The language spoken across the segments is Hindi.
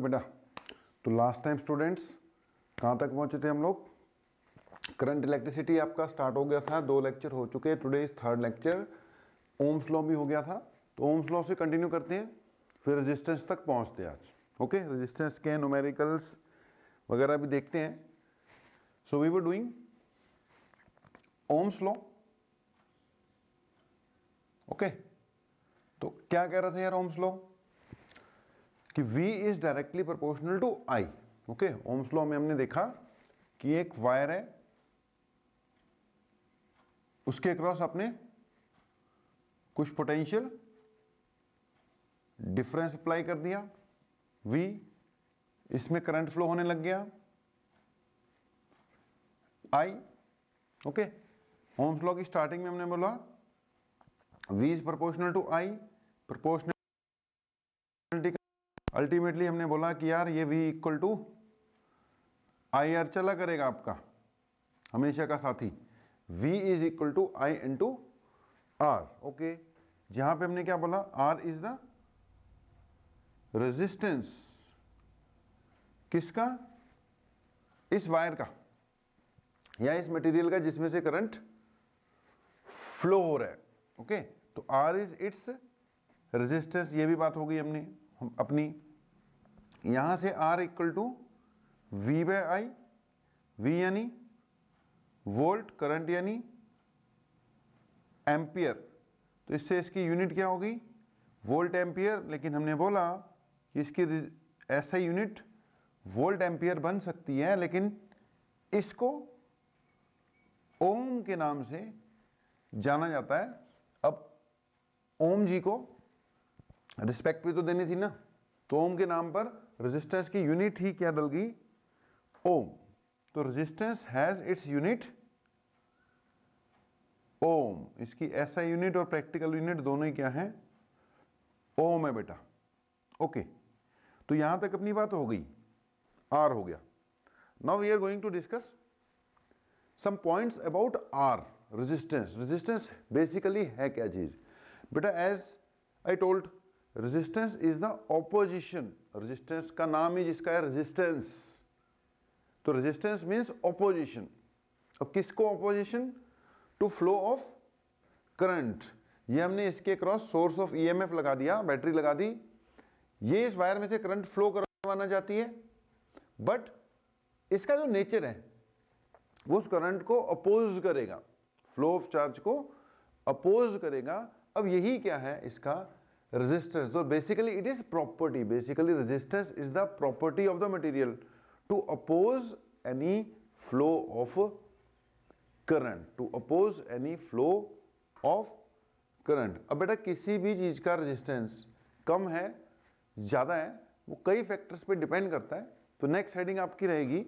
बेटा, तो लास्ट टाइम स्टूडेंट्स कहाँ तक पहुँचे थे हम लोग? करंट इलेक्ट्रिसिटी आपका स्टार्ट हो गया था, 2 लेक्चर हो चुके हैं, today is 3rd lecture. Ohm's law भी हो गया था, तो ओम्स लॉ से कंटिन्यू करते हैं, फिर रेजिस्टेंस तक पहुँचते हैं आज। ओके, रेजिस्टेंस के न्यूमेरिकल्स वगैरह भी देखते हैं। So we were doing Ohm's law. Okay, तो क्या कह रहा था यार ओम्स लॉ कि V is directly proportional to I। Okay, Ohm's law में हमने देखा कि एक वायर है, उसके अक्रॉस आपने कुछ पोटेंशियल डिफरेंस अप्लाई कर दिया, V, इसमें करंट फ्लो होने लग गया I। ओके, ओम्स लॉ की स्टार्टिंग में हमने बोला V is proportional to I, proportional ultimately हमने बोला कि यार ये V equal to I R चला करेगा आपका हमेशा का साथी, V is equal to I into R. Okay, जहां पे हमने क्या बोला, R इज द रेजिस्टेंस किसका? इस वायर का या इस मटेरियल का जिसमें से करंट फ्लो हो रहा है। ओके, तो R इज इट्स रेजिस्टेंस, ये भी बात हो गई हमने अपनी। यहां से R equal to V by I, V यानी वोल्ट, करंट यानी एम्पियर, तो इससे इसकी यूनिट क्या होगी? Volt ampere. लेकिन हमने बोला कि इसकी ऐसा यूनिट वोल्ट एम्पियर बन सकती है, लेकिन इसको ओम के नाम से जाना जाता है। अब ओम जी को रिस्पेक्ट भी तो देनी थी ना, तो ओम के नाम पर रेजिस्टेंस की यूनिट ही क्या डल गई? ओम। तो रेजिस्टेंस हैज इट्स यूनिट ओम, इसकी एसआई यूनिट और प्रैक्टिकल यूनिट दोनों ही क्या है? ओम है बेटा। ओके, तो यहां तक अपनी बात हो गई, आर हो गया। Now we are going to discuss some points about R, resistance. Resistance basically है क्या चीज बेटा? As I told, resistance is the opposition. Resistance का नाम ही जिसका है रेजिस्टेंस, तो रेजिस्टेंस मीन्स ऑपोजिशन। अब किसको opposition? To flow of current. ये हमने इसके क्रॉस सोर्स ऑफ ईएमएफ लगा दिया, बैटरी लगा दी, ये इस वायर में से करंट फ्लो करवाना चाहती है, बट इसका जो नेचर है वो उस करंट को अपोज करेगा, फ्लो ऑफ चार्ज को अपोज करेगा। अब यही क्या है इसका? रेजिस्टेंस। तो basically it is property, basically resistance is the property of the material to oppose any flow of current, to oppose any flow of current. अब बेटा किसी भी चीज का रेजिस्टेंस कम है ज्यादा है, वो कई फैक्टर्स पे डिपेंड करता है। तो नेक्स्ट हेडिंग आपकी रहेगी,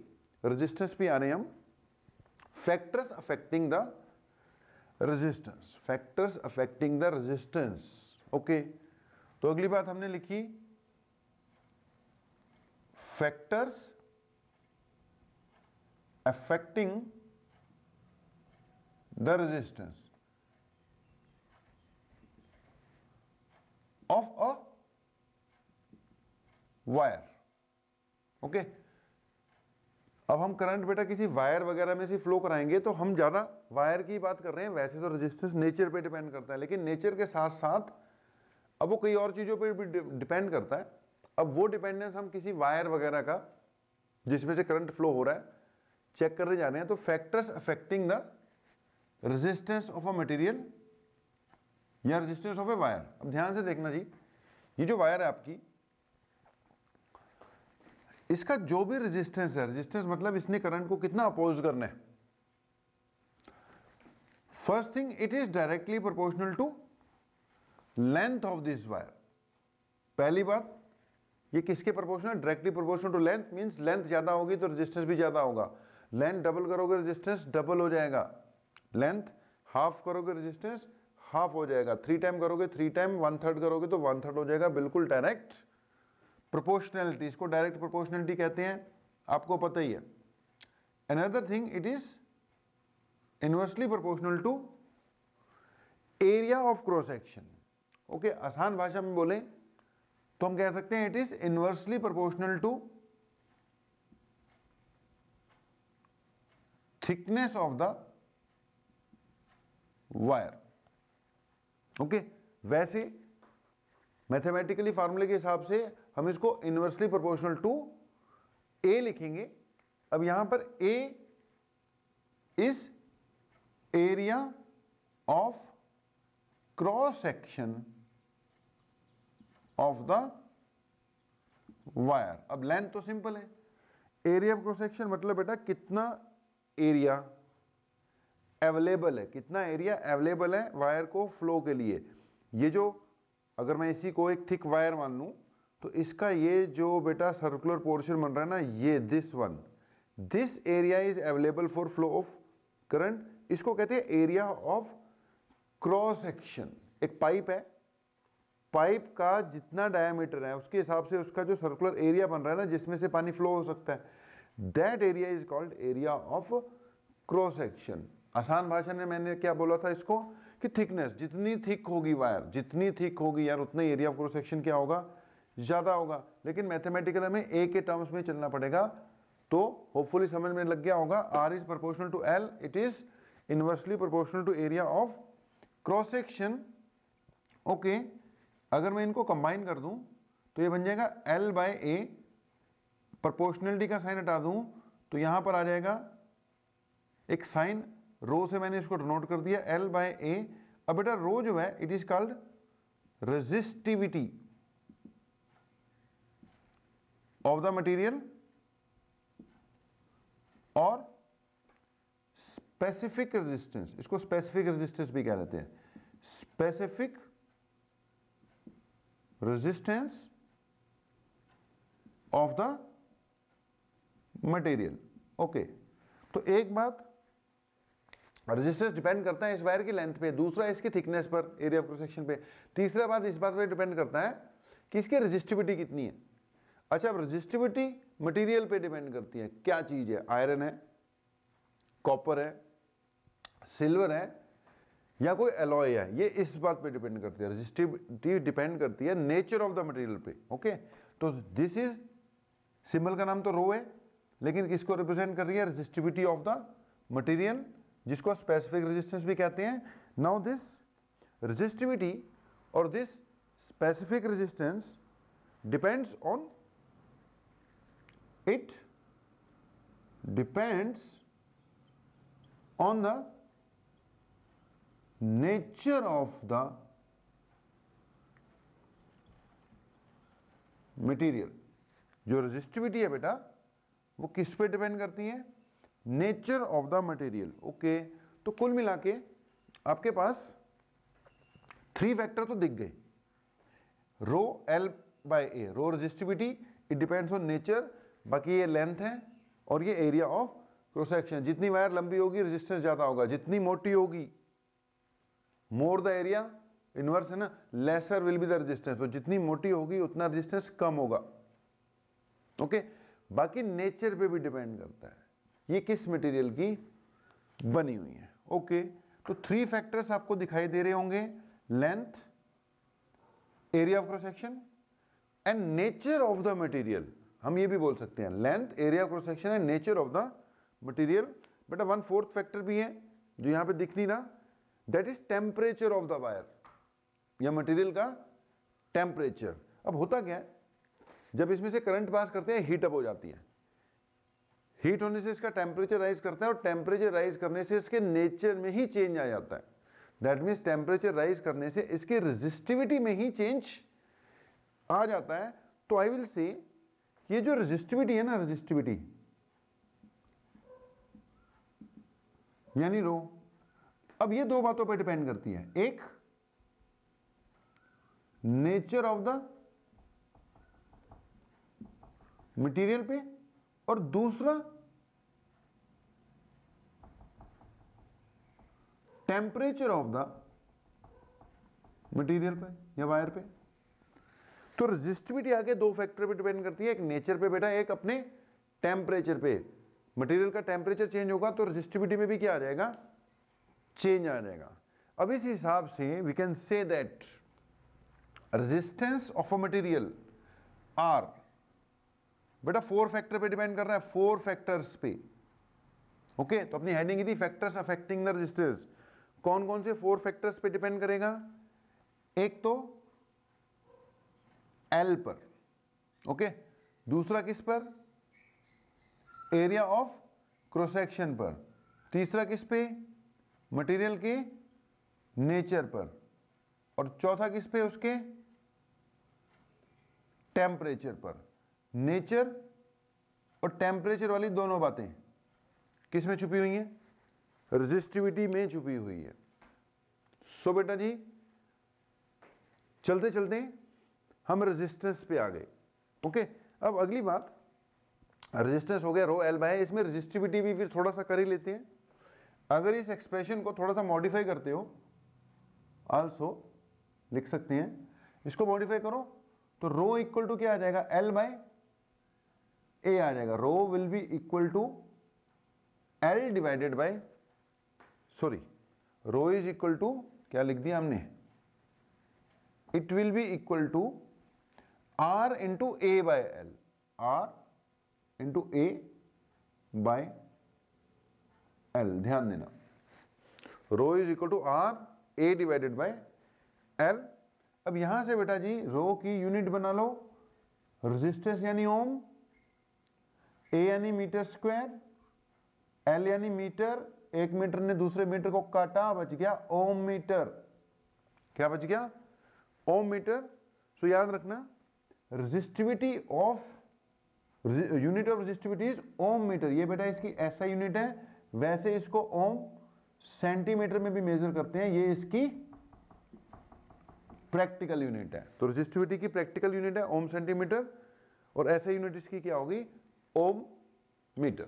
रेजिस्टेंस पे आ रहे हैं हम, factors affecting the resistance, factors affecting the resistance. Okay, तो अगली बात हमने लिखी factors affecting the resistance of a wire. Okay, अब हम करंट बेटा किसी वायर वगैरह में से फ्लो कराएंगे तो हम ज्यादा वायर की बात कर रहे हैं। वैसे तो रेजिस्टेंस नेचर पे डिपेंड करता है, लेकिन नेचर के साथ साथ अब वो कई और चीजों पे भी डिपेंड करता है। अब वो डिपेंडेंस हम किसी वायर वगैरह का जिसमें से करंट फ्लो हो रहा है चेक करने जा रहे हैं। तो factors affecting the resistance of a material या रेजिस्टेंस ऑफ ए वायर। अब ध्यान से देखना जी, ये जो वायर है आपकी, इसका जो भी रेजिस्टेंस है, रेजिस्टेंस मतलब इसने करंट को कितना अपोज करना है। First thing, it is directly proportional to length of this wire. पहली बात, ये किसके proportional? Directly proportional to length, means length ज्यादा होगी तो रेजिस्टेंस भी ज्यादा होगा। लेंथ डबल करोगे रेजिस्टेंस डबल हो जाएगा, लेंथ हाफ करोगे रेजिस्टेंस हाफ हो जाएगा, 3 टाइम करोगे 3 टाइम, 1/3 करोगे तो 1/3 हो जाएगा। बिल्कुल डायरेक्ट प्रोपोर्शनैलिटी, इसको डायरेक्ट प्रोपोर्शनैलिटी कहते हैं, आपको पता ही है। Another thing, it is inversely proportional to area of cross section. Okay, आसान भाषा में बोलें तो हम कह सकते हैं it is inversely proportional to thickness of the wire. Okay, वैसे मैथमेटिकली फार्मूले के हिसाब से हम इसको इनवर्सली प्रोपोर्शनल टू ए लिखेंगे। अब यहां पर A is area of cross section of the wire. अब लेंथ तो सिंपल है, एरिया ऑफ क्रॉस सेक्शन मतलब बेटा कितना एरिया अवेलेबल है, कितना एरिया अवेलेबल है वायर को फ्लो के लिए। ये जो, अगर मैं इसी को एक थिक वायर मान लूं तो इसका ये जो बेटा सर्कुलर पोर्शन बन रहा है ना, ये this one, this area is available for flow of current. इसको कहते हैं एरिया ऑफ क्रॉस सेक्शन। एक पाइप है, पाइप का जितना डायमीटर है उसके हिसाब से उसका जो सर्कुलर एरिया बन रहा है ना, जिसमें से पानी फ्लो हो सकता है, that area is called area of cross section. आसान भाषा में मैंने क्या बोला था इसको, कि थिकनेस जितनी थिक होगी वायर, जितनी थिक होगी यार, उतना एरिया ऑफ क्रॉस सेक्शन क्या होगा, ज्यादा होगा। लेकिन मैथमेटिकल हमें ए के टर्म्स में चलना पड़ेगा, तो होपफुली समझ में लग गया होगा। R is proportional to L, it is inversely proportional to area of cross section. Okay, अगर मैं इनको कंबाइन कर दूं तो ये बन जाएगा एल बाय ए। प्रोपोर्शनलिटी का साइन हटा दूं तो यहां पर आ जाएगा एक साइन, रो से मैंने इसको डिनोट कर दिया एल बाय ए। अब बेटा रो जो है it is called resistivity of the material और स्पेसिफिक रेजिस्टेंस, इसको स्पेसिफिक रेजिस्टेंस भी कह देते हैं, specific resistance of the material. Okay, तो एक बात, रेजिस्टेंस डिपेंड करता है इस वायर की लेंथ पे, दूसरा इसकी थिकनेस पर, एरिया ऑफ क्रॉस सेक्शन पे, तीसरा बात इस बात पे डिपेंड करता है कि इसकी रेजिस्टिविटी कितनी है। अच्छा, अब रेजिस्टिविटी मटेरियल पे डिपेंड करती है, क्या चीज है, आयरन है, कॉपर है, सिल्वर है, या कोई एलॉय है, ये इस बात पे डिपेंड करती है। रेजिस्टिविटी डिपेंड करती है नेचर ऑफ द मटेरियल पे। ओके, तो दिस इज, सिंबल का नाम तो रो है, लेकिन किसको रिप्रेजेंट कर रही है, रेजिस्टिविटी ऑफ द मटेरियल, जिसको स्पेसिफिक रेजिस्टेंस भी कहते हैं। नाउ दिस रेजिस्टिविटी और this specific resistance depends on, it depends on the nature of the material। जो रेजिस्टिविटी है बेटा वो किस पे डिपेंड करती है, nature of the material. Okay, तो कुल मिला के आपके पास 3 फैक्टर तो दिख गए, rho L by A, rho resistivity, it depends on nature, बाकी ये लेंथ है और ये एरिया ऑफ क्रॉस सेक्शन। जितनी वायर लंबी होगी रेजिस्टेंस ज्यादा होगा, जितनी मोटी होगी, मोर द एरिया, इनवर्स है ना, laser will be the resistance, तो जितनी मोटी होगी उतना रेजिस्टेंस कम होगा। ओके, बाकी नेचर पे भी डिपेंड करता है ये किस मटेरियल की बनी हुई है। ओके, तो 3 फैक्टर्स आपको दिखाई दे रहे होंगे, length, area of cross section and nature of the material. हम ये भी बोल सकते हैं length, area of cross section and nature of the material. बेटा 1/4 फैक्टर भी है जो यहां पे दिख नहीं रहा, that is temperature of the wire, या मटेरियल का टेम्परेचर। अब होता क्या है, जब इसमें से करंट पास करते हैं हीट अप हो जाती है, हीट होने से इसका टेम्परेचर राइज करता है और टेम्परेचर राइज करने से इसके नेचर में ही चेंज आ जाता है। दैट मीन्स टेम्परेचर राइज करने से इसकी रेजिस्टिविटी में ही चेंज आ जाता है। तो आई विल से ये जो रेजिस्टिविटी है ना, रेजिस्टिविटी यानी रो, अब ये 2 बातों पर डिपेंड करती है, एक नेचर ऑफ द मटेरियल पे और दूसरा टेम्परेचर ऑफ द मटेरियल पे या वायर पे। तो रेजिस्टिविटी आगे 2 फैक्टर पे डिपेंड करती है, एक नेचर पे बेटा, एक अपने टेम्परेचर पे। मटेरियल का टेम्परेचर चेंज होगा तो रेजिस्टिविटी में भी क्या आ जाएगा, चेंज आ जाएगा। अब इस हिसाब से we can say that resistance of a material R, बेटा 4 फैक्टर पे डिपेंड कर रहा है, 4 फैक्टर्स पे। ओके, तो अपनी हेडिंग थी फैक्टर्स अफेक्टिंग द रेजिस्टेंस। कौन कौन से 4 फैक्टर्स पे डिपेंड करेगा? एक तो एल पर, ओके, दूसरा किस पर? एरिया ऑफ क्रॉस सेक्शन पर, तीसरा किस पे? मटेरियल के नेचर पर, और चौथा किस पे? उसके टेम्परेचर पर। नेचर और टेम्परेचर वाली दोनों बातें किस में छुपी हुई हैं? रेजिस्टिविटी में छुपी हुई है। सो बेटा जी चलते चलते हम रेजिस्टेंस पे आ गए। ओके, अब अगली बात, रेजिस्टेंस हो गया रो एल बाय, इसमें रेजिस्टिविटी भी फिर थोड़ा सा कर ही लेते हैं। अगर इस एक्सप्रेशन को थोड़ा सा मॉडिफाई करते हो, आल्सो लिख सकते हैं, इसको मॉडिफाई करो तो रो इक्वल टू क्या आ जाएगा? एल बाय ए आ जाएगा। Rho will be equal to L divided by, sorry, rho is equal to क्या लिख दिया हमने? It will be equal to R into A by L, R into A by L. ध्यान देना, rho is equal to R A divided by L. अब यहां से बेटा जी रो की यूनिट बना लो, रेजिस्टेंस यानी ओम, ए यानी मीटर स्क्वायर, एल यानी मीटर, एक मीटर ने दूसरे मीटर को काटा, बच गया ओम मीटर। क्या बच गया? ओम मीटर। सो याद रखना, resistivity of, unit of resistivity is ohm metre. ये बेटा इसकी ऐसा यूनिट है, वैसे इसको ओम सेंटीमीटर में भी मेजर करते हैं, ये इसकी प्रैक्टिकल यूनिट है। तो रेजिस्टिविटी की प्रैक्टिकल यूनिट है ओम सेंटीमीटर, और ऐसा यूनिट इसकी क्या होगी? ओम मीटर।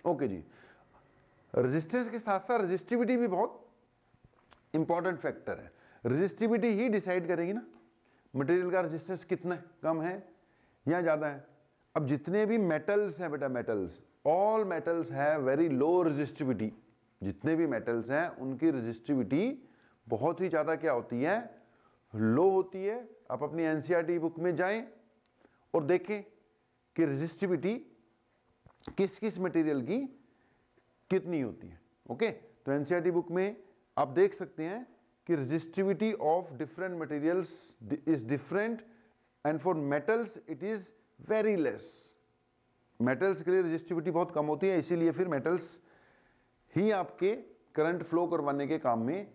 ओके जी, रेजिस्टेंस के साथ साथ रेजिस्टिविटी भी बहुत इंपॉर्टेंट फैक्टर है। रेजिस्टिविटी ही डिसाइड करेगी ना मटेरियल का रेजिस्टेंस कितना कम है या ज़्यादा है। अब जितने भी मेटल्स हैं बेटा, metals, all metals have very low resistivity. जितने भी मेटल्स हैं उनकी रेजिस्टिविटी बहुत ही ज़्यादा क्या होती है? लो होती है। आप अपनी एनसीईआरटी बुक में जाएं और देखें कि रेजिस्टिविटी किस किस मटेरियल की कितनी होती है। ओके, तो एनसीईआरटी बुक में आप देख सकते हैं कि resistivity of different materials is different, and for metals it is very less. Metals के लिए रेजिस्टिविटी बहुत कम होती है, इसीलिए फिर मेटल्स ही आपके करंट फ्लो करवाने के काम में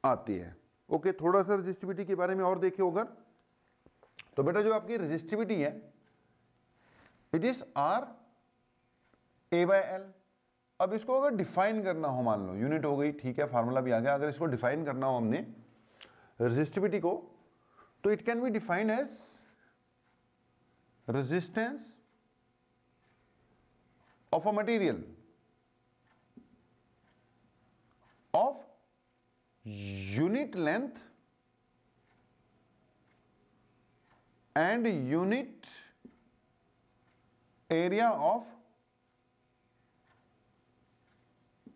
आती है। ओके, थोड़ा सा रेजिस्टिविटी के बारे में और देखे होगा तो बेटा जो आपकी रेजिस्टिविटी है it is R A by L. अब इसको अगर डिफाइन करना हो, मान लो यूनिट हो गई, ठीक है, फार्मूला भी आ गया, अगर इसको डिफाइन करना हो हमने रेजिस्टिविटी को, तो it can be defined as resistance of a material of unit length and unit area of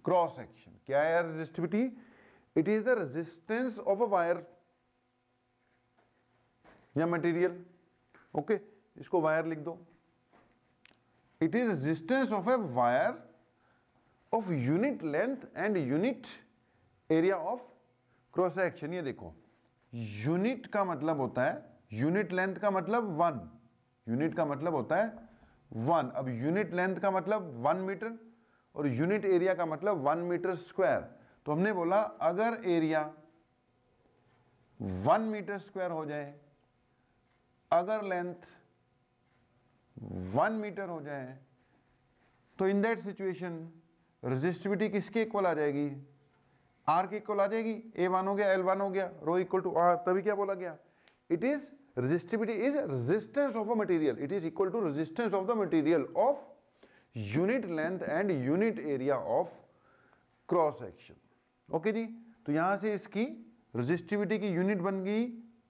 cross section. क्या है resistivity? It is the resistance of a wire या मटेरियल। ओके, इसको वायर लिख दो। It is resistance of a wire of unit length and unit area of cross section. ये देखो, यूनिट का मतलब होता है, यूनिट लेंथ का मतलब 1, यूनिट का मतलब होता है 1। अब यूनिट लेंथ का मतलब 1 मीटर और यूनिट एरिया का मतलब 1 मीटर स्क्वायर। तो हमने बोला अगर एरिया 1 मीटर स्क्वायर हो जाए, अगर लेंथ 1 मीटर हो जाए, तो इन दैट सिचुएशन रेजिस्टिविटी किसके इक्वल आ जाएगी? आर के इक्वल आ जाएगी। A1 हो गया, L1 हो गया, रो इक्वल टू आर। तभी क्या बोला गया? It is resistivity is resistance of a material, it is equal to resistance of the material of unit length and unit area of cross section. Okay जी, तो यहां से इसकी रेजिस्टिविटी की यूनिट बन गई,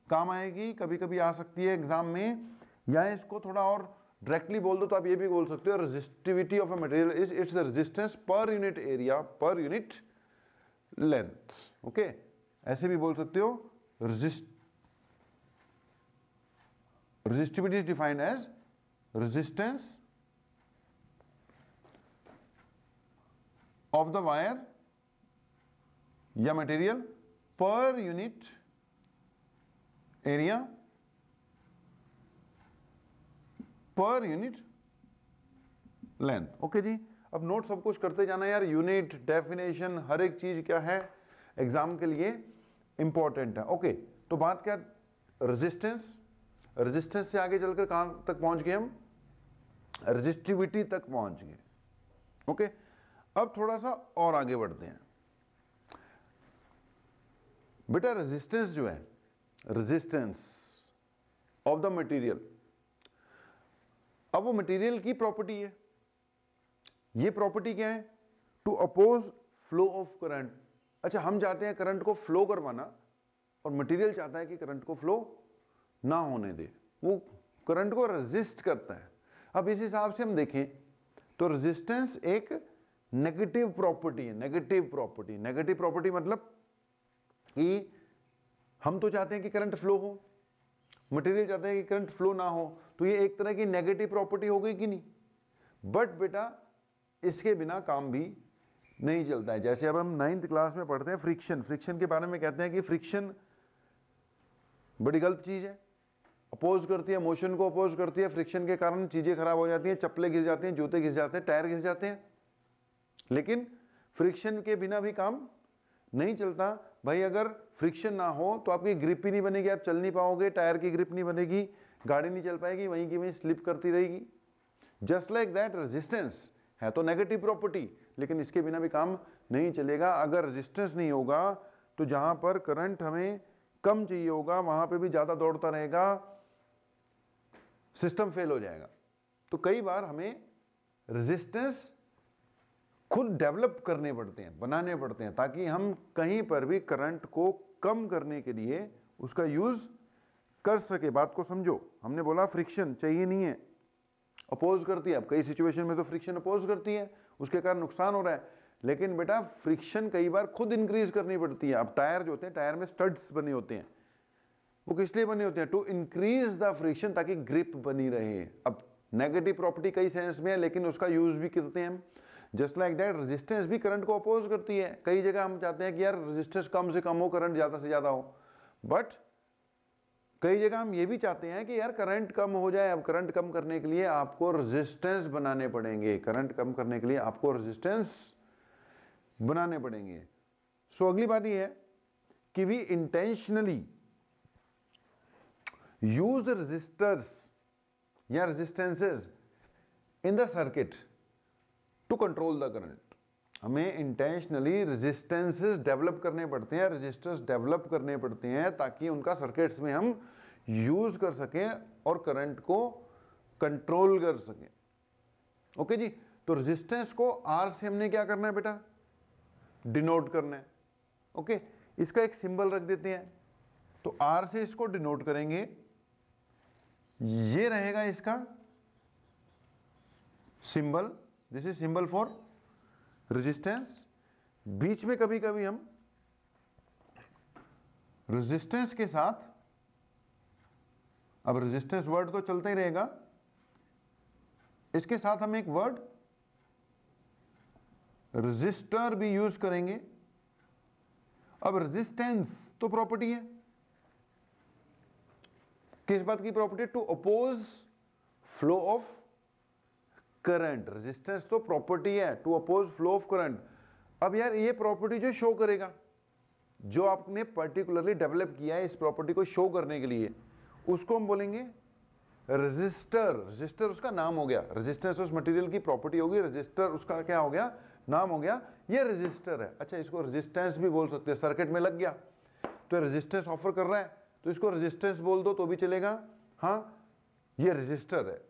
काम आएगी, कभी कभी आ सकती है एग्जाम में। या इसको थोड़ा और डायरेक्टली बोल दो तो आप ये भी बोल सकते हो, resistivity of a material is its resistance पर यूनिट एरिया पर यूनिट लेंथ। ओके, ऐसे भी बोल सकते हो, resistivity is defined as resistance of the wire या मटेरियल पर यूनिट एरिया पर यूनिट लेंथ। ओके जी, अब नोट सब कुछ करते जाना यार, यूनिट डेफिनेशन हर एक चीज क्या है एग्जाम के लिए इंपॉर्टेंट है। ओके, तो बात क्या, रेजिस्टेंस, रेजिस्टेंस से आगे चलकर कहां तक पहुंच गए हम, रेजिस्टिविटी तक पहुंच गए। ओके, अब थोड़ा सा और आगे बढ़ते हैं बेटा। रेजिस्टेंस जो है, रेजिस्टेंस ऑफ द मटेरियल, अब वो मटेरियल की प्रॉपर्टी है। ये प्रॉपर्टी क्या है, to oppose flow of current. अच्छा, हम चाहते हैं करंट को फ्लो करवाना और मटेरियल चाहता है कि करंट को फ्लो ना होने दे, वो करंट को रेजिस्ट करता है। अब इस हिसाब से हम देखें तो रेजिस्टेंस एक नेगेटिव प्रॉपर्टी है। नेगेटिव प्रॉपर्टी, नेगेटिव प्रॉपर्टी मतलब कि हम तो चाहते हैं कि करंट फ्लो हो, मटेरियल चाहते हैं कि करंट फ्लो ना हो, तो ये एक तरह की नेगेटिव प्रॉपर्टी हो गई कि नहीं। बट बेटा इसके बिना काम भी नहीं चलता है। जैसे अब हम 9th क्लास में पढ़ते हैं फ्रिक्शन, फ्रिक्शन के बारे में कहते हैं कि फ्रिक्शन बड़ी गलत चीज है, अपोज करती है, मोशन को अपोज करती है। फ्रिक्शन के कारण चीजें खराब हो जाती हैं, चप्पलें घिस जाती हैं, जूते घिस जाते हैं, टायर घिस जाते हैं। लेकिन फ्रिक्शन के बिना भी काम नहीं चलता भाई। अगर फ्रिक्शन ना हो तो आपकी ग्रिप ही नहीं बनेगी, आप चल नहीं पाओगे, टायर की ग्रिप नहीं बनेगी, गाड़ी नहीं चल पाएगी, वहीं की वहीं स्लिप करती रहेगी। जस्ट लाइक दैट रेजिस्टेंस है तो नेगेटिव प्रॉपर्टी, लेकिन इसके बिना भी काम नहीं चलेगा। अगर रेजिस्टेंस नहीं होगा तो जहां पर करंट हमें कम चाहिए होगा वहां पे भी ज्यादा दौड़ता रहेगा, सिस्टम फेल हो जाएगा। तो कई बार हमें रेजिस्टेंस खुद डेवलप करने पड़ते हैं, बनाने पड़ते हैं, ताकि हम कहीं पर भी करंट को कम करने के लिए उसका यूज कर सके। बात को समझो, हमने बोला फ्रिक्शन चाहिए नहीं है, अपोज करती है। अब कई सिचुएशन में तो फ्रिक्शन अपोज करती है, उसके कारण नुकसान हो रहा है। लेकिन बेटा फ्रिक्शन कई बार खुद इंक्रीज करनी पड़ती है। अब टायर जो होते हैं, टायर में स्टड्स बने होते हैं, वो किस लिए बने होते हैं, टू इंक्रीज द फ्रिक्शन, ताकि ग्रिप बनी रहे। अब नेगेटिव प्रॉपर्टी कई सेंस में है, लेकिन उसका यूज भी करते हैं हम। जस्ट लाइक दैट रेजिस्टेंस भी करंट को अपोज करती है। कई जगह हम चाहते हैं कि यार रेजिस्टेंस कम से कम हो, करंट ज्यादा से ज्यादा हो, बट कई जगह हम ये भी चाहते हैं कि यार करंट कम हो जाए। अब करंट कम करने के लिए आपको रेजिस्टेंस बनाने पड़ेंगे, करंट कम करने के लिए आपको रेजिस्टेंस बनाने पड़ेंगे। सो अगली बात ये है कि वी इंटेंशनली यूज रेजिस्टर्स या resistances in the circuit to control the current. हमें इंटेंशनली रेजिस्टेंसेस डेवलप करने पड़ते हैं, रेजिस्टर्स डेवलप करने पड़ते हैं, ताकि उनका सर्किट्स में हम यूज कर सकें और करंट को कंट्रोल कर सकें। ओके जी, तो रेजिस्टेंस को आर से हमने क्या करना है बेटा, डिनोट करना है। ओके, इसका एक सिंबल रख देते हैं, तो आर से इसको डिनोट करेंगे। ये रहेगा इसका symbol, this is symbol for resistance. बीच में कभी कभी हम रेजिस्टेंस के साथ, अब रेजिस्टेंस वर्ड तो चलता ही रहेगा, इसके साथ हम एक वर्ड रेजिस्टर भी यूज करेंगे। अब रेजिस्टेंस तो प्रॉपर्टी है, किस बात की property, to oppose flow of current. Resistance तो प्रॉपर्टी है to oppose flow of current. अब यार ये प्रॉपर्टी जो शो करेगा, जो आपने पर्टिकुलरली डेवलप किया है इस प्रॉपर्टी को शो करने के लिए, उसको हम बोलेंगे रेजिस्टर। रेजिस्टर उसका नाम हो गया, रेजिस्टेंस उस मटेरियल की प्रॉपर्टी होगी, रेजिस्टर उसका क्या हो गया, नाम हो गया, ये रेजिस्टर है। अच्छा, इसको रेजिस्टेंस भी बोल सकते हैं, सर्किट में लग गया तो रेजिस्टेंस ऑफर कर रहा है तो इसको रेजिस्टेंस बोल दो तो भी चलेगा। हाँ, ये रेजिस्टर है।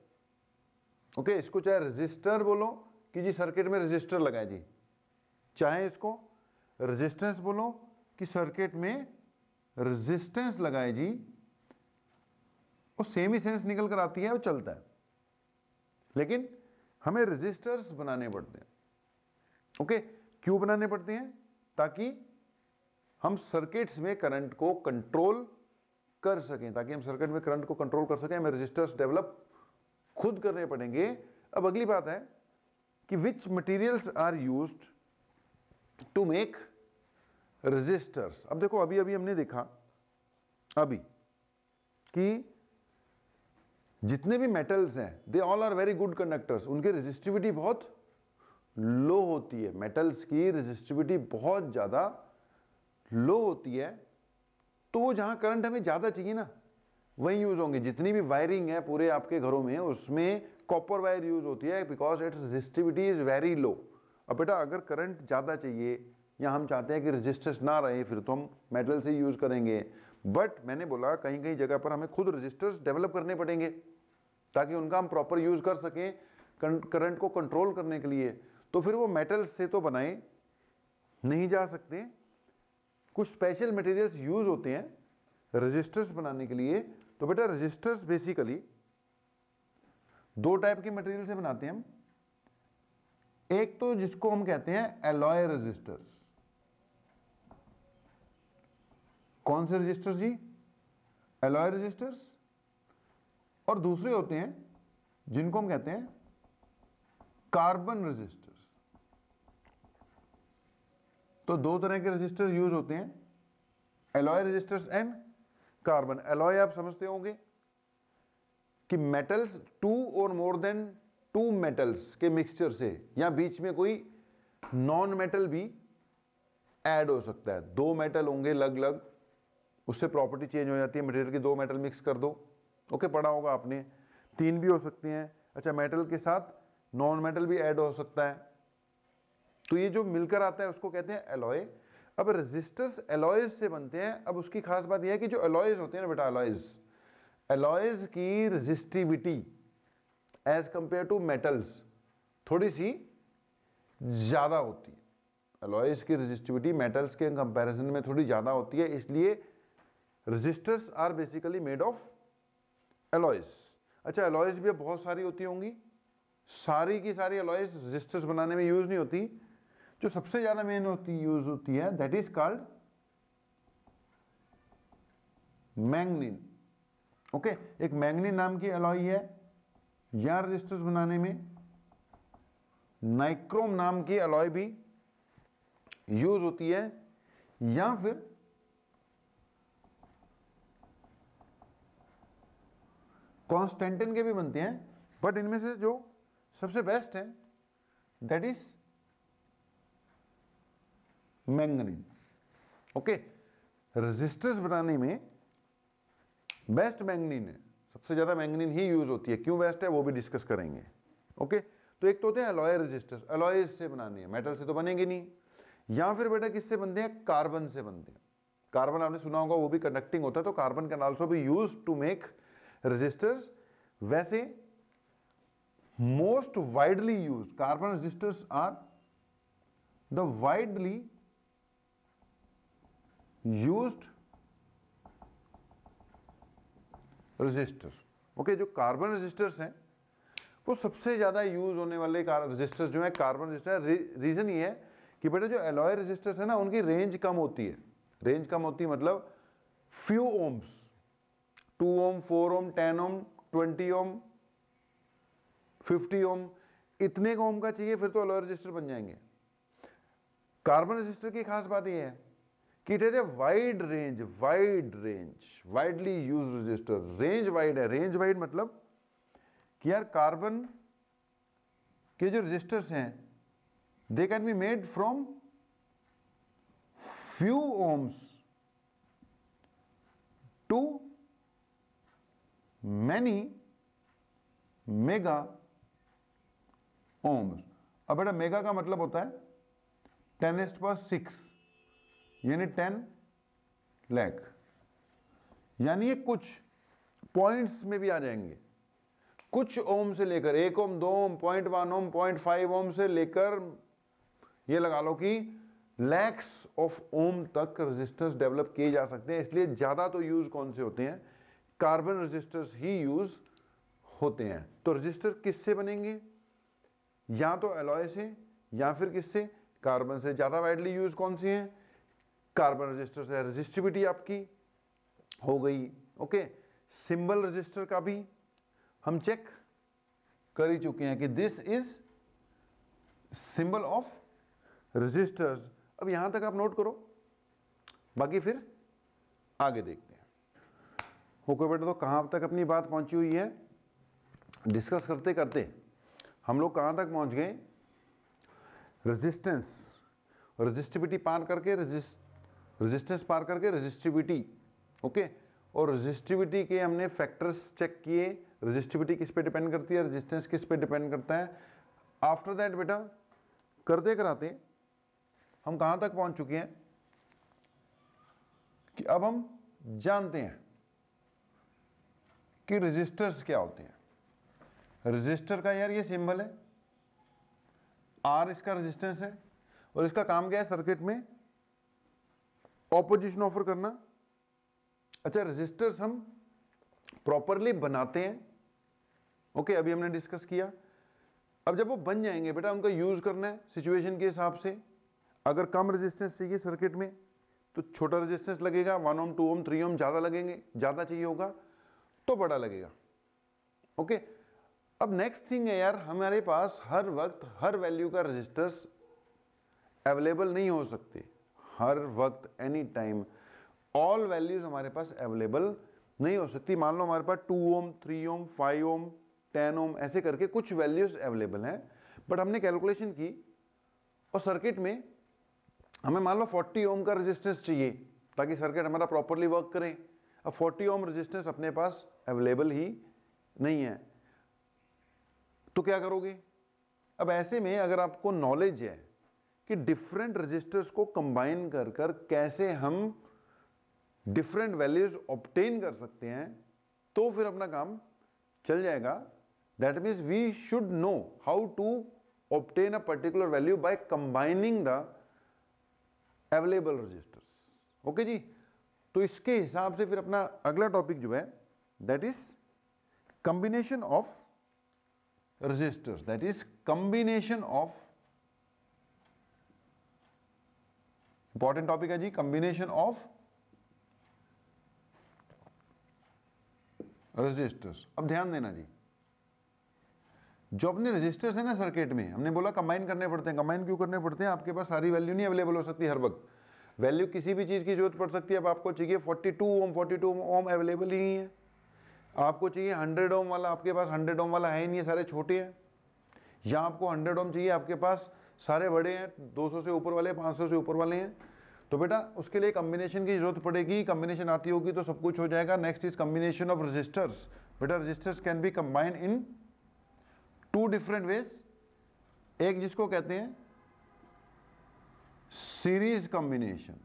ओके, इसको चाहे रेजिस्टर बोलो कि जी सर्किट में रेजिस्टर लगाए जी, चाहे इसको रेजिस्टेंस बोलो कि सर्किट में रेजिस्टेंस लगाए जी, वो सेम ही सेंस निकल कर आती है, वो चलता है। लेकिन हमें रेजिस्टर्स बनाने पड़ते हैं। ओके, क्यों बनाने पड़ते हैं, ताकि हम सर्किट्स में करंट को कंट्रोल कर सकें, ताकि हम सर्किट में करंट को कंट्रोल कर सकें, हमें रजिस्टर्स डेवलप खुद करने पड़ेंगे। अब अगली बात है कि which materials are used to make resistors. अब देखो अभी अभी हमने देखा अभी कि जितने भी मेटल्स हैं they all are very good conductors, उनकी रेजिस्टिविटी बहुत लो होती है, मेटल्स की रेजिस्टिविटी बहुत ज़्यादा लो होती है, तो वो जहाँ करंट हमें ज़्यादा चाहिए ना वहीं यूज़ होंगे। जितनी भी वायरिंग है पूरे आपके घरों में उसमें कॉपर वायर यूज़ होती है because it's resistivity is very low. अब बेटा अगर करंट ज़्यादा चाहिए या हम चाहते हैं कि रजिस्टर्स ना रहे फिर तो हम मेटल से यूज़ करेंगे, बट मैंने बोला कहीं कहीं जगह पर हमें खुद रजिस्टर्स डेवलप करने पड़ेंगे ताकि उनका हम प्रॉपर यूज़ कर सकें करंट को कंट्रोल करने के लिए। तो फिर वो मेटल से तो बनाए नहीं जा सकते, कुछ स्पेशल मटेरियल्स यूज़ होते हैं रजिस्टर्स बनाने के लिए। तो बेटा रजिस्टर्स बेसिकली दो टाइप के मटेरियल से बनाते हैं हम, एक तो जिसको हम कहते हैं एलॉय रजिस्टर्स। कौन से रजिस्टर्स जी? Alloy registers. और दूसरे होते हैं जिनको हम कहते हैं कार्बन रजिस्टर्स। तो दो तरह के रजिस्टर यूज होते हैं, alloy resistors and carbon. Alloy आप समझते होंगे कि मेटल्स टू और मोर देन टू मेटल्स के मिक्सचर से या बीच में कोई नॉन मेटल भी ऐड हो सकता है। दो मेटल होंगे अलग अलग, उससे प्रॉपर्टी चेंज हो जाती है मटेरियल की, दो मेटल मिक्स कर दो, ओके पढ़ा होगा आपने। तीन भी हो सकते हैं, अच्छा मेटल के साथ नॉन मेटल भी ऐड हो सकता है, तो ये जो मिलकर आता है उसको कहते हैं एलॉय। अब रेजिस्टर्स एलॉयज से बनते हैं। अब उसकी खास बात यह है कि जो एलॉयज होते हैं ना बेटा, एलॉयज की resistivity as compare to metals थोड़ी सी ज्यादा होती है। एलॉयज की रेजिस्टिविटी मेटल्स के कंपैरिजन में थोड़ी ज्यादा होती है, इसलिए resistors are basically made of alloys. अच्छा एलॉयज भी अब बहुत सारी होती होंगी, सारी की सारी एलॉयज रेजिस्टर्स बनाने में यूज नहीं होती। जो सबसे ज्यादा मेन यूज होती है that is called manganin. Okay, एक मैंगनीन नाम की एलॉय है या रेजिस्टर्स बनाने में। नाइक्रोम नाम की एलॉय भी यूज होती है, या फिर कॉन्स्टेंटिन के भी बनते हैं, बट इनमें से जो सबसे बेस्ट है that is manganin. Okay, resistors बनाने में बेस्ट मैंगनीन है, सबसे ज्यादा मैंगनीन ही यूज होती है। क्यों बेस्ट है वो भी डिस्कस करेंगे। ओके, तो एक तो होते हैं एलॉय रेजिस्टर्स, एलॉय से बनाने हैं, मेटल से तो बनेंगे नहीं। या फिर बेटा किससे बनते हैं? कार्बन से बनते हैं। कार्बन आपने सुना होगा वो भी कंडक्टिंग होता है, तो carbon can also be used to make resistors. वैसे most widely use carbon resistors are the widely used resistor. Okay, जो कार्बन रेजिस्टर्स हैं वो सबसे ज्यादा यूज होने वाले रेजिस्टर्स जो है कार्बन रेजिस्टर। रीजन ये है कि बेटा जो एलॉय रेजिस्टर्स है ना उनकी रेंज कम होती है। रेंज कम होती है मतलब फ्यू ओम्स, 2 ओम, 4 ओम, 10 ओम, 20 ओम, 50 ओम, इतने का ओम का चाहिए फिर तो एलॉय रेजिस्टर बन जाएंगे। कार्बन रेजिस्टर की खास बात यह है कि it is a wide range, widely use resistor. Range wide है, रेंज वाइड मतलब कि यार कार्बन के जो रेजिस्टर्स हैं they can be made from few ohms to many mega ohms. अब बेटा मेगा का मतलब होता है 10⁻⁶, यानी 10 लाख, यानी ये कुछ पॉइंट्स में भी आ जाएंगे। कुछ ओम से लेकर 1 ओम, 2 ओम, 0.1 ओम, 0.5 ओम से लेकर ये लगा लो कि लैक्स ऑफ ओम तक रेजिस्टर्स डेवलप किए जा सकते हैं। इसलिए ज्यादा तो यूज कौन से होते हैं? कार्बन रेजिस्टर्स ही यूज होते हैं। तो रेजिस्टर किससे बनेंगे? या तो एलॉय से या फिर किससे? कार्बन से। ज्यादा वाइडली यूज कौन सी है? कार्बन रेजिस्टर से। रेजिस्टिविटी आपकी हो गई ओके, सिंबल रजिस्टर का भी हम चेक कर ही चुके हैं कि this is symbol of resistors. अब यहां तक आप नोट करो, बाकी फिर आगे देखते हैं। ओके बेटा, तो कहां तक अपनी बात पहुंची हुई है? डिस्कस करते करते हम लोग कहां तक पहुंच गए? रेजिस्टेंस, रेजिस्टिविटी पार करके रेजिस्टेंस पार करके रेजिस्टिविटी। ओके, और रेजिस्टिविटी के हमने फैक्टर्स चेक किए। रेजिस्टिविटी किस पे डिपेंड करती है, रेजिस्टेंस किस पे डिपेंड करता है। आफ्टर दैट बेटा करते कराते हम कहां तक पहुंच चुके हैं कि अब हम जानते हैं कि रेजिस्टर्स क्या होते हैं। रेजिस्टर का यार ये सिंबल है, आर इसका रेजिस्टेंस है, और इसका काम क्या है? सर्किट में ऑपोजिशन ऑफर करना। अच्छा, रेजिस्टर्स हम प्रॉपरली बनाते हैं। ओके, अभी हमने डिस्कस किया। अब जब वो बन जाएंगे बेटा, उनका यूज करना है सिचुएशन के हिसाब से। अगर कम रेजिस्टेंस चाहिए सर्किट में तो छोटा रेजिस्टेंस लगेगा, 1 ओम 2 ओम 3 ओम ज़्यादा लगेंगे, ज़्यादा चाहिए होगा तो बड़ा लगेगा। ओके, अब नेक्स्ट थिंग है यार, हमारे पास हर वक्त हर वैल्यू का रेजिस्टर्स अवेलेबल नहीं हो सकते। हर वक्त एनी टाइम ऑल वैल्यूज हमारे पास अवेलेबल नहीं हो सकती। मान लो हमारे पास 2 ओम 3 ओम 5 ओम 10 ओम ऐसे करके कुछ वैल्यूज अवेलेबल हैं, बट हमने कैलकुलेशन की और सर्किट में हमें मान लो 40 ओम का रेजिस्टेंस चाहिए ताकि सर्किट हमारा प्रॉपरली वर्क करे। अब 40 ओम रेजिस्टेंस अपने पास अवेलेबल ही नहीं है, तो क्या करोगे? अब ऐसे में अगर आपको नॉलेज है कि डिफरेंट रेजिस्टर्स को कंबाइन कर कर कैसे हम डिफरेंट वैल्यूज ऑब्टेन कर सकते हैं, तो फिर अपना काम चल जाएगा। That means we should know how to obtain a particular value by combining the available resistors. Okay जी, तो इसके हिसाब से फिर अपना अगला टॉपिक जो है that is combination of resistors, that is combination of, important topic है जी, कॉम्बिनेशन ऑफ रजिस्टर्स। अब ध्यान देना जी, जो अपने रजिस्टर्स है ना सर्किट में, हमने बोला कंबाइन करने पड़ते हैं। कंबाइन क्यों करने पड़ते हैं? आपके पास सारी वैल्यू नहीं अवेलेबल हो सकती हर वक्त। वैल्यू किसी भी चीज़ की जरूरत पड़ सकती है। अब आपको चाहिए 42 ओम अवेलेबल ही है। आपको चाहिए 100 ओम वाला, आपके पास 100 ओम वाला है ही नहीं है, सारे छोटे हैं। या आपको 100 ओम चाहिए, आपके पास सारे बड़े हैं, 200 से ऊपर वाले, 500 से ऊपर वाले हैं। तो बेटा उसके लिए कम्बिनेशन की जरूरत पड़ेगी। कम्बिनेशन आती होगी तो सब कुछ हो जाएगा। Next is combination of resistors. बेटा resistors can be combined in 2 different ways. एक जिसको कहते हैं सीरीज कॉम्बिनेशन,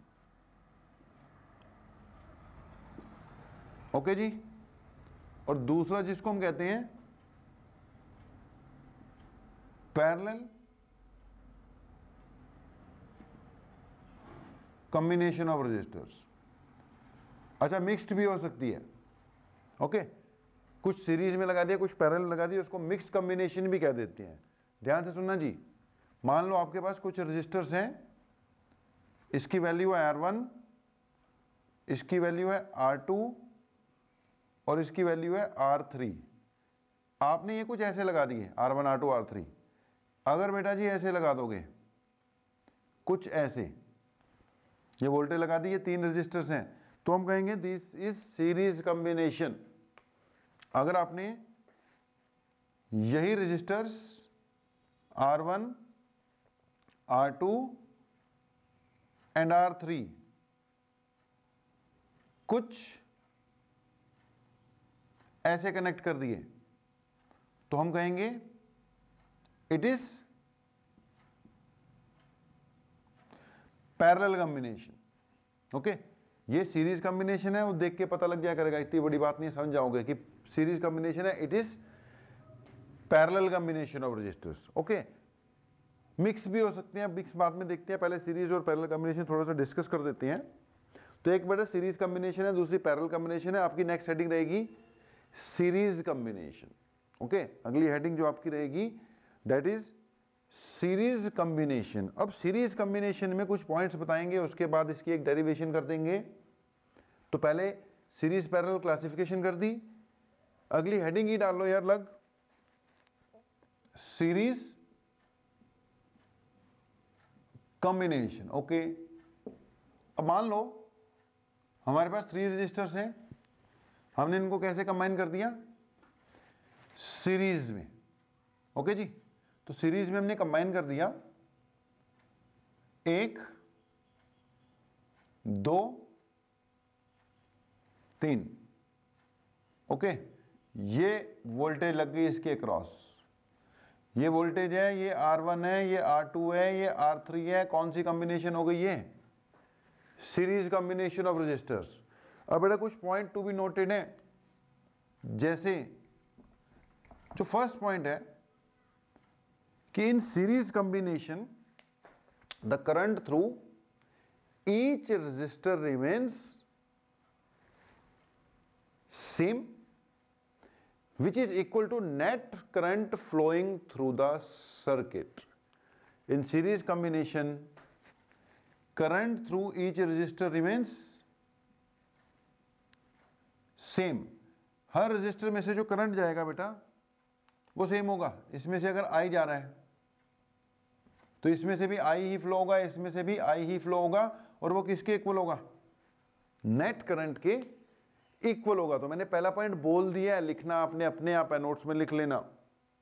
ओके जी, और दूसरा जिसको हम कहते हैं पैरेलल कॉम्बिनेशन ऑफ रजिस्टर्स। अच्छा, मिक्स्ड भी हो सकती है। ओके, कुछ सीरीज में लगा दिया, कुछ पैरेलल लगा दिया, उसको मिक्स्ड कॉम्बिनेशन भी कह देते हैं। ध्यान से सुनना जी, मान लो आपके पास कुछ रजिस्टर्स हैं, इसकी वैल्यू है R1, इसकी वैल्यू है R2 और इसकी वैल्यू है R3। आपने ये कुछ ऐसे लगा दिए R1 R2 R3। अगर बेटा जी ऐसे लगा दोगे, कुछ ऐसे, ये वोल्टेज लगा दिए, 3 रजिस्टर्स हैं, तो हम कहेंगे दिस इज सीरीज कॉम्बिनेशन। अगर आपने यही registers R1 R2 and R3 कुछ ऐसे कनेक्ट कर दिए, तो हम कहेंगे it is parallel combination. Okay, ये सीरीज कॉम्बिनेशन है, वो देख के पता लग जाया करेगा, इतनी बड़ी बात नहीं, समझ जाओगे कि सीरीज कॉम्बिनेशन है। It is parallel combination of resistors. Okay, mix भी हो सकते हैं, मिक्स बाद में देखते हैं, पहले सीरीज और पैरेलल कॉम्बिनेशन थोड़ा सा डिस्कस कर देते हैं। तो एक बेटा सीरीज कॉम्बिनेशन है, दूसरी पैरेलल कॉम्बिनेशन है। आपकी नेक्स्ट हेडिंग रहेगी सीरीज कॉम्बिनेशन। ओके, अगली हेडिंग जो आपकी रहेगी दैट इज सीरीज कॉम्बिनेशन। अब सीरीज कॉम्बिनेशन में कुछ पॉइंट्स बताएंगे, उसके बाद इसकी एक डेरिवेशन कर देंगे। तो पहले सीरीज पैरेलल क्लासिफिकेशन कर दी, अगली हेडिंग ही डाल लो यार लग, सीरीज कॉम्बिनेशन। ओके, अब मान लो हमारे पास 3 रजिस्टर्स हैं, हमने इनको कैसे कंबाइन कर दिया, सीरीज में। ओके जी, तो सीरीज में हमने कंबाइन कर दिया 1 2 3। ओके, ये वोल्टेज लग गई इसके अक्रॉस, ये वोल्टेज है, ये R1 है, ये R2 है, ये R3 है। कौन सी कॉम्बिनेशन हो गई ये, सीरीज कॉम्बिनेशन ऑफ रजिस्टर्स। अब बेटा कुछ पॉइंट टू बी नोटेड है, जैसे जो फर्स्ट पॉइंट है कि in series combination the current through each resistor remains same which is equal to net current flowing through the circuit. In series combination, current through each resistor remains same. Her register में से जो करंट जाएगा बेटा वो सेम होगा। इसमें से अगर I जा रहा है तो इसमें से भी I ही फ्लो होगा, इसमें से भी I ही फ्लो होगा, और वो किसके इक्वल होगा, नेट करंट के इक्वल होगा। तो मैंने पहला पॉइंट बोल दिया है, लिखना आपने अपने आप है, नोट्स में लिख लेना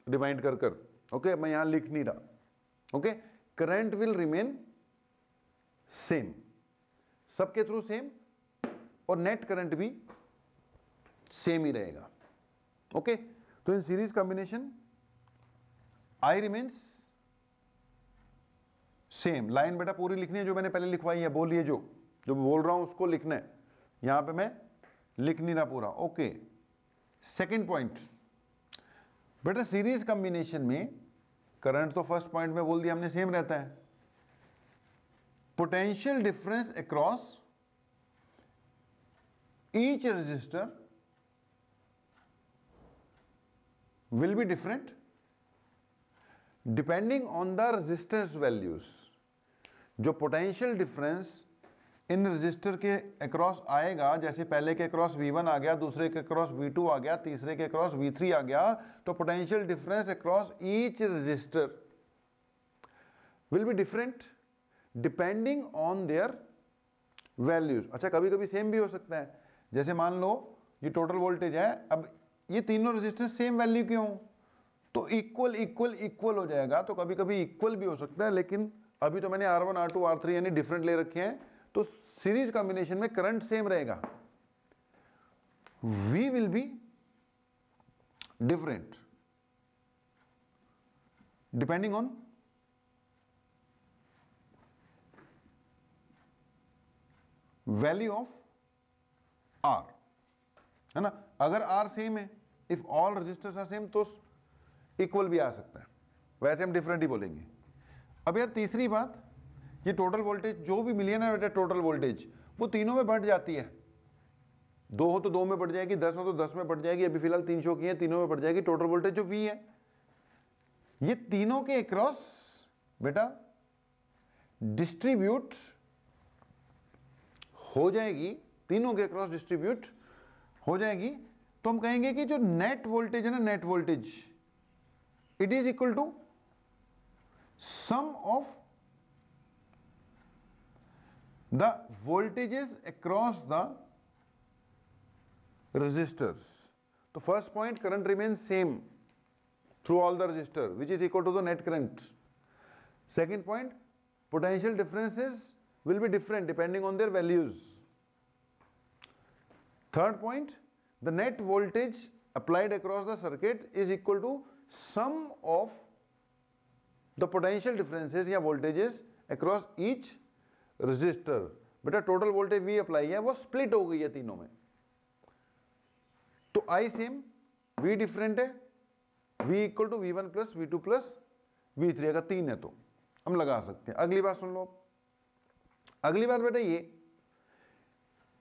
डिवाइड कर कर। ओके, मैं यहां लिख नहीं रहा। Okay, current will remain same, सबके थ्रू सेम, और नेट करंट भी सेम ही रहेगा। ओके, तो in series combination I remains same. Line बेटा पूरी लिखनी है जो मैंने पहले लिखवाई है, बोलिए जो बोल रहा हूं उसको लिखना है, यहां पे मैं लिख नहीं रहा पूरा। ओके, सेकंड पॉइंट बेटा, सीरीज कॉम्बिनेशन में करंट तो फर्स्ट पॉइंट में बोल दिया हमने सेम रहता है, potential difference across each resistor will be different depending on the resistance values. जो पोटेंशियल डिफरेंस इन रजिस्टर के अक्रॉस आएगा, जैसे पहले के अक्रॉस V1 आ गया, दूसरे के अक्रॉस V2 आ गया, तीसरे के अक्रॉस V3 आ गया, तो potential difference across each resistor will be different depending on their values. अच्छा, कभी कभी सेम भी हो सकता है, जैसे मान लो ये टोटल वोल्टेज है, अब ये तीनों रजिस्टर सेम वैल्यू के हों तो इक्वल इक्वल इक्वल हो जाएगा। तो कभी कभी इक्वल भी हो सकता है, लेकिन अभी तो मैंने R1 R2 R3 यानी डिफरेंट ले रखे हैं, तो सीरीज कॉम्बिनेशन में करंट सेम रहेगा, V will be different depending on value of R, है ना। अगर R सेम है, if all resistors are same, तो इक्वल भी आ सकता है, वैसे हम डिफरेंट ही बोलेंगे। अब यार तीसरी बात, ये टोटल वोल्टेज जो भी मिली है ना बेटा, टोटल वोल्टेज वो तीनों में बढ़ जाती है। 2 हो तो 2 में बढ़ जाएगी, 10 हो तो 10 में बढ़ जाएगी, अभी फिलहाल 3 शो की है, तीनों में बढ़ जाएगी। टोटल वोल्टेज जो V है, ये तीनों के अक्रॉस बेटा डिस्ट्रीब्यूट हो जाएगी, तीनों के अक्रॉस डिस्ट्रीब्यूट हो जाएगी। तो हम कहेंगे कि जो नेट वोल्टेज है ना, net voltage, it is equal to sum of the voltages across the resistors. तो first point, current remains same through all the resistor, which is equal to the net current. Second point, potential differences will be different depending on their values. Third point, the net voltage applied across the circuit is equal to sum of the potential differences या voltages across each रजिस्टर। बेटा टोटल वोल्टेज V अप्लाई है, वो स्प्लिट हो गई है तीनों में, तो I सेम, V डिफरेंट है, V equal to V1 plus V2 plus V3। अगर 3 है तो हम लगा सकते हैं। अगली बात सुन लो। अगली बात बेटा ये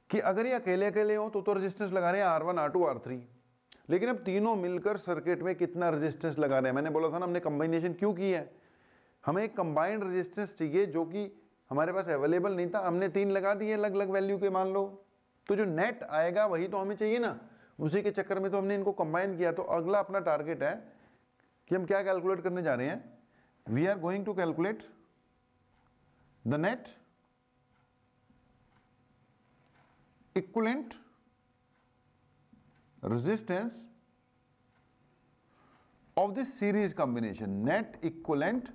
कि अगर ये अकेले अकेले हो तो रेजिस्टेंस लगा रहे हैं R1 R2 R3, लेकिन अब तीनों मिलकर सर्किट में कितना रेजिस्टेंस लगा रहे हैं। मैंने बोला था ना हमने कंबाइनेशन क्यों की है, हमें एक कंबाइंड रेजिस्टेंस चाहिए जो कि हमारे पास अवेलेबल नहीं था, हमने 3 लगा दिए अलग अलग वैल्यू के, मान लो तो जो नेट आएगा वही तो हमें चाहिए ना, उसी के चक्कर में तो हमने इनको कंबाइन किया। तो अगला अपना टारगेट है कि हम क्या कैलकुलेट करने जा रहे हैं, we are going to calculate the net equivalent resistance of this series combination, net equivalent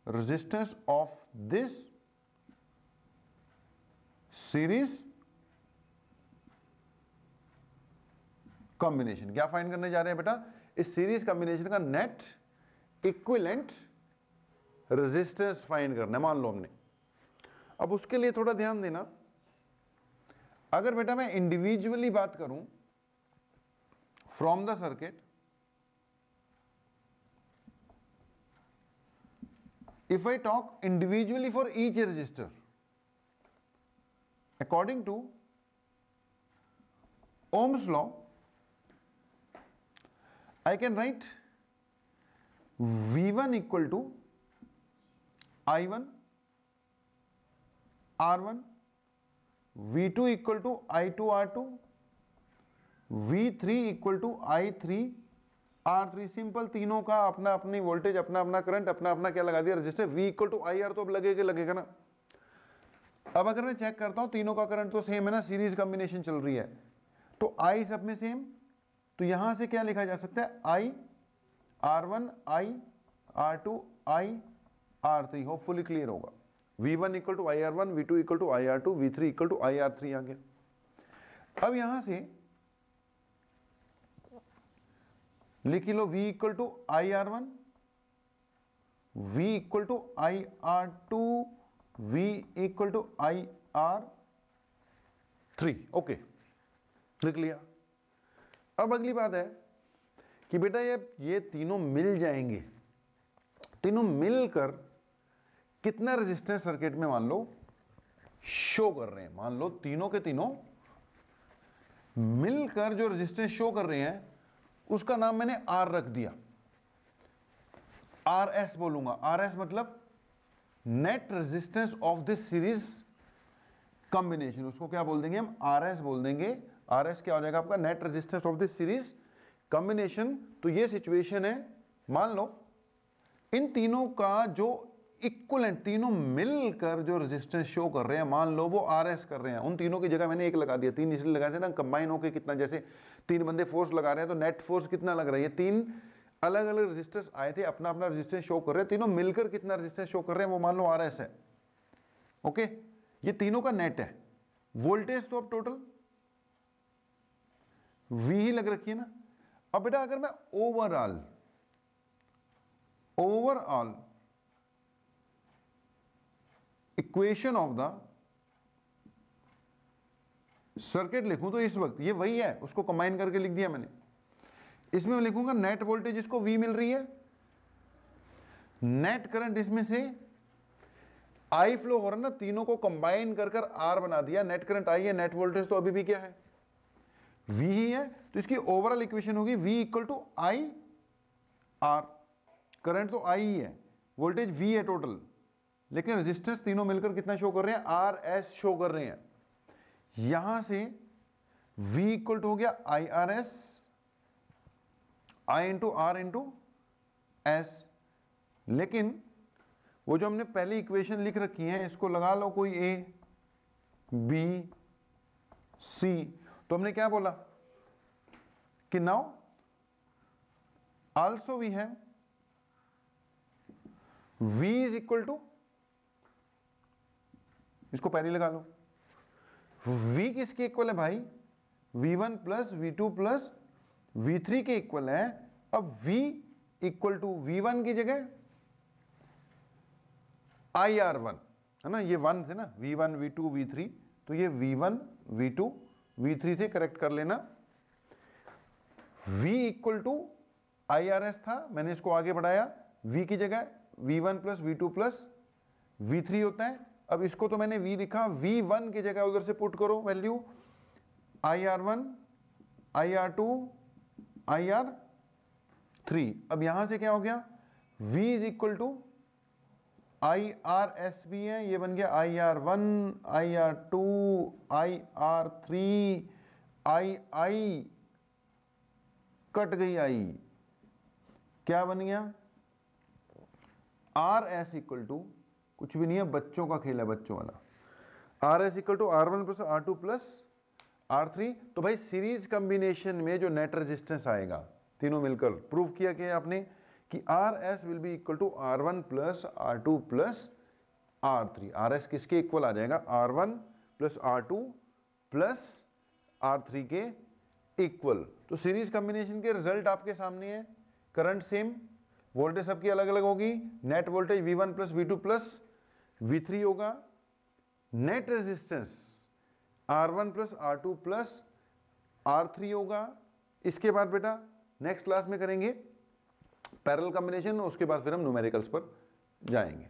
resistance of this series combination। क्या फाइंड करने जा रहे हैं बेटा, इस सीरीज कॉम्बिनेशन का नेट इक्विवेलेंट रेजिस्टेंस फाइंड करना है, मान लो हमने। अब उसके लिए थोड़ा ध्यान देना, अगर बेटा मैं इंडिविजुअली बात करूं from the circuit, if I talk individually for each resistor, according to Ohm's law, I can write V1 equal to I1 R1, V2 equal to I2 R2, V3 equal to I3 R3। Simple, तीनों का अपना अपनी वोल्टेज, अपना अपना करंट, अपना अपना क्या लगा दिया resistor. V equal to IR तो अब लगेगा ना। अब अगर मैं चेक करता हूं तीनों का करंट तो सेम है ना, सीरीज कॉम्बिनेशन चल रही है, तो I सब में सेम, तो यहां से क्या लिखा जा सकता है, I R1 I R2 I R3। Hopefully clear होगा। V1 equal to IR1, V2 equal to IR2, V3 equal to IR3 आ गया। अब यहां से लिख लो V equal to IR1, V equal to IR2, V equal to IR3। Okay, लिख लिया। अब अगली बात है कि बेटा ये तीनों मिल जाएंगे, तीनों मिलकर कितना रेजिस्टेंस सर्किट में मान लो शो कर रहे हैं। मान लो तीनों के तीनों मिलकर जो रेजिस्टेंस शो कर रहे हैं उसका नाम मैंने R रख दिया, RS बोलूंगा। RS मतलब net resistance of this series combination, उसको क्या बोल देंगे हम, RS बोल देंगे। RS क्या हो जाएगा आपका, net resistance of this series combination. तो ये सिचुएशन है, मान लो इन तीनों का जो इक्विवेलेंट, तीनों मिलकर जो रेजिस्टेंस शो कर रहे हैं, मान लो वो RS कर रहे हैं। उन तीनों की जगह मैंने एक लगा दिया, तीन इसलिए लगाए थे ना, कंबाइन होकर कितना, जैसे तीन बंदे फोर्स लगा रहे हैं तो नेट फोर्स कितना लग रहा है, ये तीन अलग अलग रेजिस्टेंस आए थे, अपना अपना रेजिस्टेंस शो कर रहे हैं, तीनों मिलकर कितना रेजिस्टेंस शो कर रहे हैं वो मान लो RS है। ओके, ये तीनों का नेट है। वोल्टेज तो अब टोटल V ही लग रखी है ना। अब बेटा अगर मैं overall equation of the circuit लिखूं तो इस वक्त ये वही है, उसको कंबाइन करके लिख दिया मैंने। इसमें मैं लिखूंगा नेट वोल्टेज इसको V मिल रही है, नेट करंट इसमें से I फ्लो हो रहा है ना, तीनों को कंबाइन कर R बना दिया। नेट करंट I है, नेट वोल्टेज तो अभी भी क्या है, V ही है। तो इसकी ओवरऑल इक्वेशन होगी V equal to I R। Current तो I ही है, वोल्टेज V है टोटल, लेकिन रेजिस्टेंस तीनों मिलकर कितना शो कर रहे हैं, RS शो कर रहे हैं। यहां से V इक्वल टू हो गया IRS, I into R into S। लेकिन वो जो हमने पहली इक्वेशन लिख रखी है इसको लगा लो कोई A B C। तो हमने क्या बोला कि now also we have V is equal to, इसको पहले लगा लो, V किसके इक्वल है भाई, V1 plus V2 plus V3 के इक्वल है। अब V इक्वल टू V1 की जगह IR1 है ना, ये 1 थे ना, V1 V2 V3, तो ये V1 V2 V3 थे, करेक्ट कर लेना। V इक्वल टू IRS था, मैंने इसको आगे बढ़ाया, V की जगह V1 plus V2 plus V3 होता है। अब इसको तो मैंने V लिखा, V1 की जगह उधर से पुट करो वैल्यू, IR1 IR2 IR3। अब यहां से क्या हो गया, V is equal to IRS भी है, ये बन गया IR1, IR2, IR3, II, cut गई आई, क्या बन गया RS इक्वल टू कुछ भी नहीं है, बच्चों का खेल है, बच्चों वाला, RS equal to R1 plus R2 plus R3। तो भाई सीरीज कॉम्बिनेशन में जो नेट रेजिस्टेंस आएगा तीनों मिलकर प्रूव किया गया आपने कि RS will be equal to R1 plus R2 plus R3। RS किसके इक्वल आ जाएगा, R1 plus R2 plus R3 के इक्वल। तो सीरीज कॉम्बिनेशन के रिजल्ट आपके सामने है, करंट सेम, वोल्टेज सबकी अलग अलग होगी, net voltage V1 plus V2 plus V3 होगा, net resistance R1 plus R2 plus R3 होगा। इसके बाद बेटा नेक्स्ट क्लास में करेंगे पैरेलल कॉम्बिनेशन, उसके बाद फिर हम न्यूमेरिकल्स पर जाएंगे।